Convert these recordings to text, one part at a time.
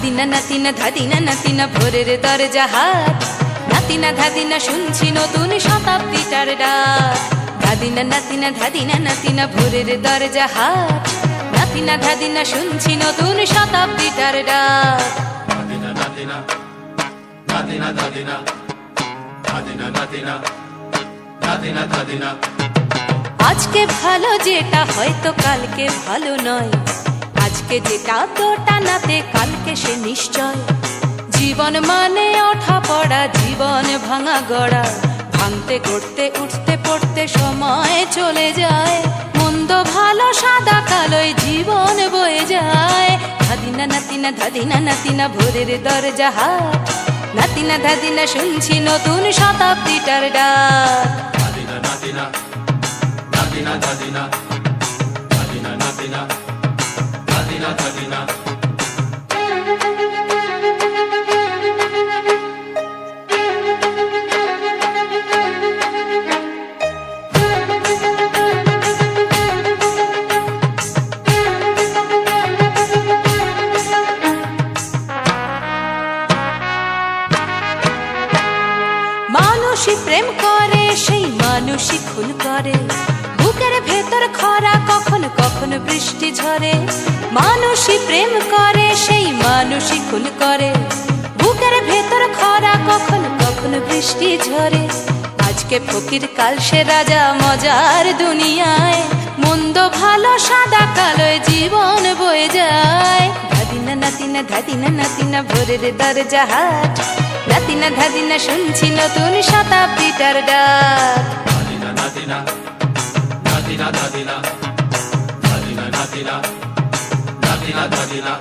ধাদিনা নাতিনা ধাদিনা নাতিনা ভোরের দরজা হাট, নাতিনা ধাদিনা শুনছি নতুন শতাব্দীটার ডাক। ধাদিনা নাতিনা ধাদিনা নাতিনা ভোরের দরজা হাট, নাতিনা ধাদিনা শুনছি নতুন শতাব্দীটার ডাক। নাতিনা নাতিনা নাতিনা ধাদিনা ধাদিনা নাতিনা নাতিনা ধাদিনা। আজকে ভালো যেটা হয়তো কালকে ভালো নয়, আজকে যেটা তোটা নাতে কালকে সে নিশ্চয়। জীবন মানে ওঠা পড়া, জীবন ভাঙা গড়া, ভাঙতে গড়তে উঠতে পড়তে সময় চলে যায়। মন্দ ভালো সাদা কালোয় জীবন বয়ে যায়। ধাদিনা নাতিনা ধাদিনা নাতিনা ভোরের দরজা হাট, নাতিনা ধাদিনা শুনছি নতুন শতাব্দীটার ডাক। নাতিনা নাতিনা নাতিনা ধাদিনা ধাদিনা নাতিনা নাতিনা ধাদিনা। মানুষই প্রেম করে সেই মানুষই খুন করে, বুকের ভেতর খরা কখন কখন বৃষ্টি ঝরে। মানুষই প্রেম করে সেই মানুষই খুন করে, বুকের ভেতর খরা কখন কখন বৃষ্টি ঝরে। আজকে ফকির কাল সে রাজা মজার দুনিয়ায়, মন্দ ভালো সাদা কালোয় জীবন বয়ে যায়। ধাদিনা নাতিনা ধাদিনা নাতিনা ভোরের দরজা হাট, নাতিনা ধাদিনা শুনছি নতুন শতাব্দীটার ডাক। নাতিনা নাতিনা নাতিনা ধাদিনা ধাদিনা নাতিনা নাতিনা ধাদিনা।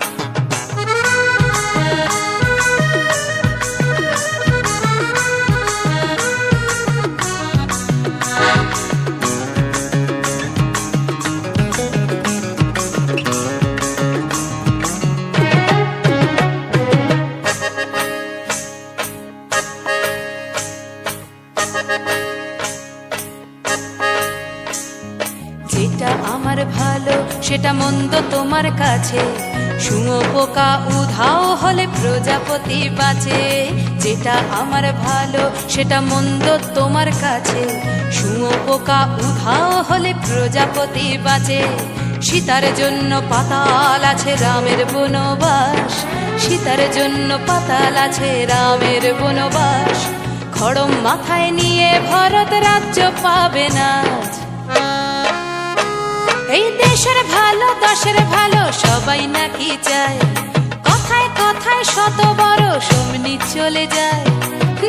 যেটা আমার ভালো সেটা মন্দ তোমার কাছে, শুঁয়ো পোকা উধাও হলে প্রজাপতি বাঁচে। যেটা আমার ভালো সেটা মন্দ তোমার কাছে, শুঁয়ো পোকা উধাও হলে প্রজাপতি বাঁচে। সীতার জন্য পাতাল আছে রামের বনবাস, সীতার জন্য পাতাল আছে রামের বনবাস। খড়ম মাথায় নিয়ে ভরত রাজ্য পাবে না। এই দেশের ভালো দশের ভালো সবাই নাকি চায়, কথায় কথায় শত বড় সমনি চলে যায়।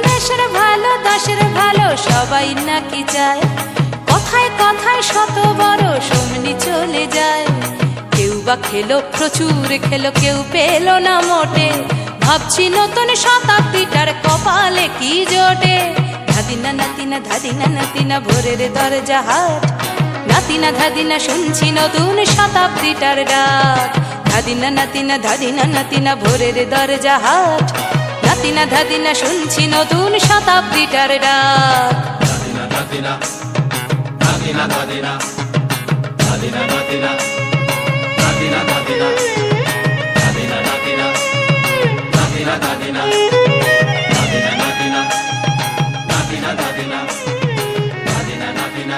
দেশের ভালো দশের ভালো সবাই নাকি চায়, কথায় কথায় শত বড় সমনি চলে যায়। কেউ বা খেলো প্রচুর খেলো, কেউ পেল না মোটে, ভাবছি নতুন শতাব্দীটার কপালে কি জোটে। ধাদিনা নাতিনা ধাদিনা নাতিনা ভোরের দরজা হাট, নাতিনা ধাদিনা শুনছি নতুন শতাব্দীটার ডাক। ধাদিনা নাতিনা ধাদিনা নাতিনা ভোরের দরজা হাট, নাতিনা ধাদিনা শুনছি নতুন শতাব্দীটার ডাক। নাতিনা নাতিনা নাতিনা ধাদিনা ধাদিনা নাতিনা নাতিনা ধাদিনা ধাদিনা নাতিনা নাতিনা ধাদিনা নাতিনা নাতিনা নাতিনা ধাদিনা ধাদিনা নাতিনা।